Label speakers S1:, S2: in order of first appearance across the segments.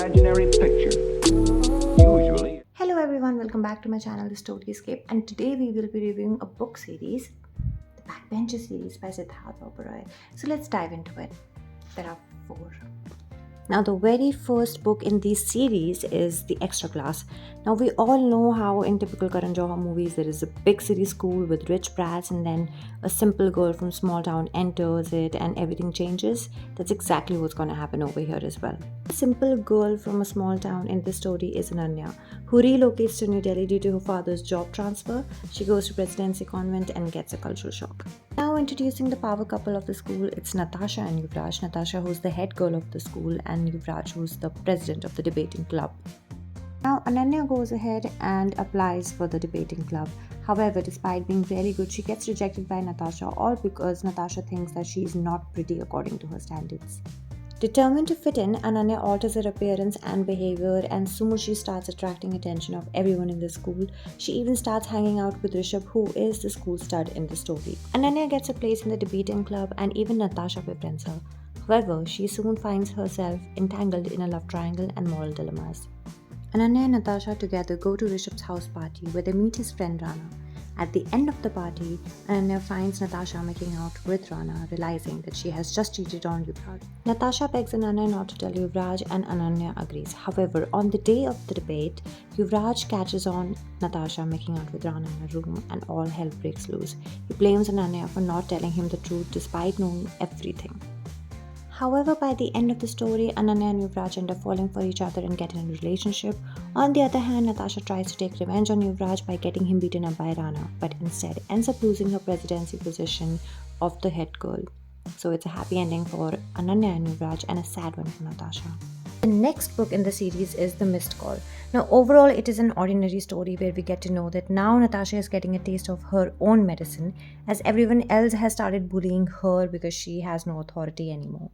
S1: imaginary picture. Usually.
S2: Hello everyone, welcome back to my channel TheStoryScape, and today we will be reviewing a book series, the Backbencher Series by Sidharth Oberoi. So let's dive into it. There are four. Now, the very first book in this series is The Extra Class. Now, we all know how in typical Karan Johar movies there is a big city school with rich brats, and then a simple girl from small town enters it and everything changes. That's exactly what's going to happen over here as well. A simple girl from a small town in this story is Ananya, who relocates to New Delhi due to her father's job transfer. She goes to Presidency Convent and gets a cultural shock. Now introducing the power couple of the school, it's Natasha and Yuvraj. Natasha, who's the head girl of the school, and Yuvraj, who's the president of the debating club. Now Ananya goes ahead and applies for the debating club. However, despite being very good, she gets rejected by Natasha, all because Natasha thinks that she is not pretty according to her standards. Determined to fit in, Ananya alters her appearance and behavior, and soon she starts attracting attention of everyone in the school. She even starts hanging out with Rishabh, who is the school stud in the story. Ananya gets a place in the debating club, and even Natasha befriends her. However, she soon finds herself entangled in a love triangle and moral dilemmas. Ananya and Natasha together go to Rishabh's house party, where they meet his friend Rana. At the end of the party, Ananya finds Natasha making out with Rana, realizing that she has just cheated on Yuvraj. Natasha begs Ananya not to tell Yuvraj, and Ananya agrees. However, on the day of the debate, Yuvraj catches on Natasha making out with Rana in a room, and all hell breaks loose. He blames Ananya for not telling him the truth despite knowing everything. However, by the end of the story, Ananya and Yuvraj end up falling for each other and get in a relationship. On the other hand, Natasha tries to take revenge on Yuvraj by getting him beaten up by Rana, but instead ends up losing her presidency position of the head girl. So it's a happy ending for Ananya and Yuvraj and a sad one for Natasha. The next book in the series is The Missed Call. Now, overall, it is an ordinary story where we get to know that now Natasha is getting a taste of her own medicine, as everyone else has started bullying her because she has no authority anymore.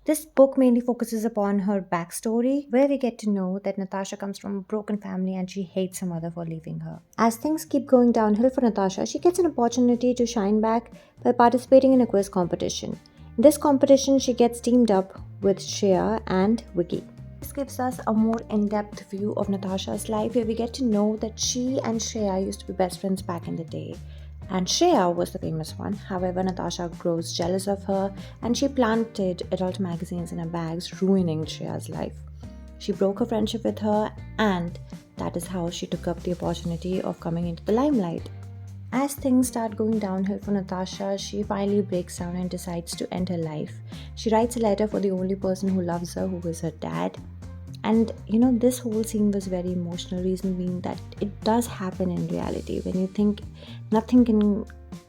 S2: This book mainly focuses upon her backstory, where we get to know that Natasha comes from a broken family and she hates her mother for leaving her. As things keep going downhill for Natasha, she gets an opportunity to shine back by participating in a quiz competition. In this competition, she gets teamed up with Shreya and Vicky. This gives us a more in-depth view of Natasha's life, where we get to know that she and Shreya used to be best friends back in the day. And Shreya was the famous one. However, Natasha grows jealous of her, and she planted adult magazines in her bags, ruining Shreya's life. She broke her friendship with her, and that is how she took up the opportunity of coming into the limelight. As things start going downhill for Natasha, she finally breaks down and decides to end her life. She writes a letter for the only person who loves her, who is her dad. And this whole scene was very emotional, reason being that it does happen in reality. When you think nothing can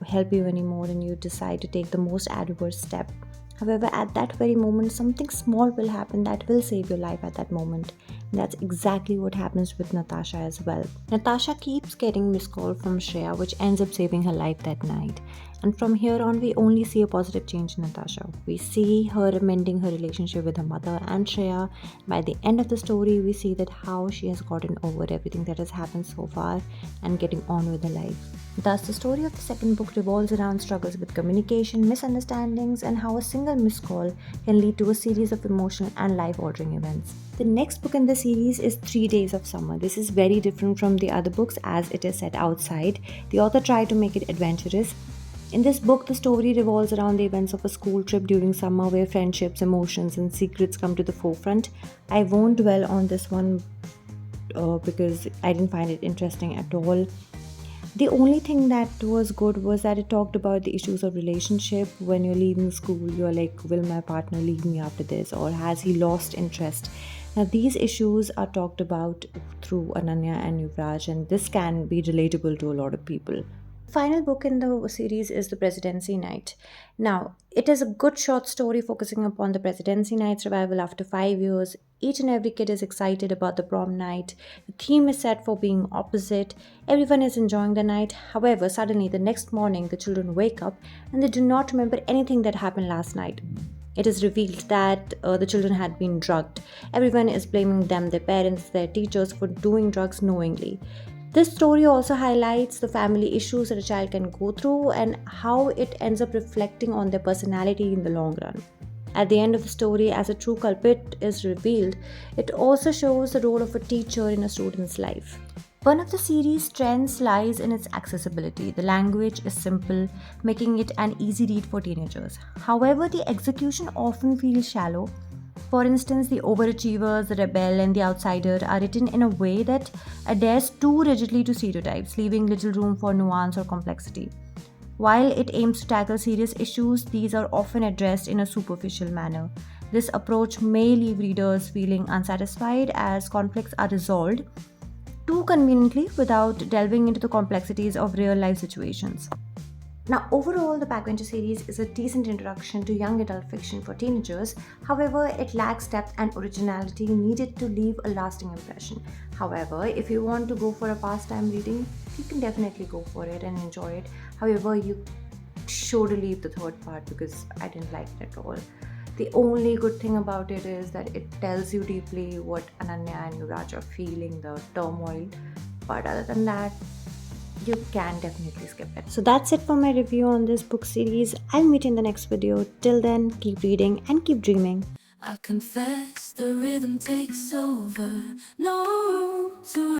S2: help you anymore and you decide to take the most adverse step. However, at that very moment, something small will happen that will save your life at that moment. And that's exactly what happens with Natasha as well. Natasha keeps getting missed call from Shreya, which ends up saving her life that night. And from here on, we only see a positive change in Natasha. We see her mending her relationship with her mother and Shreya. By the end of the story, we see that how she has gotten over everything that has happened so far and getting on with her life. Thus, the story of the second book revolves around struggles with communication, misunderstandings, and how a single missed call can lead to a series of emotional and life-altering events. The next book in the series is 3 Days of Summer. This is very different from the other books as it is set outside. The author tried to make it adventurous. In this book, the story revolves around the events of a school trip during summer, where friendships, emotions, and secrets come to the forefront. I won't dwell on this one because I didn't find it interesting at all. The only thing that was good was that it talked about the issues of relationship. When you're leaving school, you're like, will my partner leave me after this, or has he lost interest? Now, these issues are talked about through Ananya and Yuvraj, and this can be relatable to a lot of people. The final book in the series is The Presidency Night. Now, it is a good short story focusing upon the Presidency Night survival after 5 years. Each and every kid is excited about the prom night. The theme is set for being opposite. Everyone is enjoying the night. However, suddenly the next morning, the children wake up and they do not remember anything that happened last night. It is revealed that the children had been drugged. Everyone is blaming them, their parents, their teachers, for doing drugs knowingly. This story also highlights the family issues that a child can go through and how it ends up reflecting on their personality in the long run. At the end of the story, as a true culprit is revealed, it also shows the role of a teacher in a student's life. One of the series' strengths lies in its accessibility. The language is simple, making it an easy read for teenagers. However, the execution often feels shallow. For instance, the overachievers, the rebel, and the outsider are written in a way that adheres too rigidly to stereotypes, leaving little room for nuance or complexity. While it aims to tackle serious issues, these are often addressed in a superficial manner. This approach may leave readers feeling unsatisfied as conflicts are resolved too conveniently without delving into the complexities of real life situations. Now, overall, the Backbencher series is a decent introduction to young adult fiction for teenagers. However, it lacks depth and originality needed to leave a lasting impression. However, if you want to go for a pastime reading, you can definitely go for it and enjoy it. However, you should leave the third part because I didn't like it at all. The only good thing about it is that it tells you deeply what Ananya and Yuvraj are feeling, the turmoil. But other than that, you can definitely skip it. So that's it for my review on this book series. I'll meet you in the next video. Till then, keep reading and keep dreaming.
S3: I confess the rhythm takes over. No room to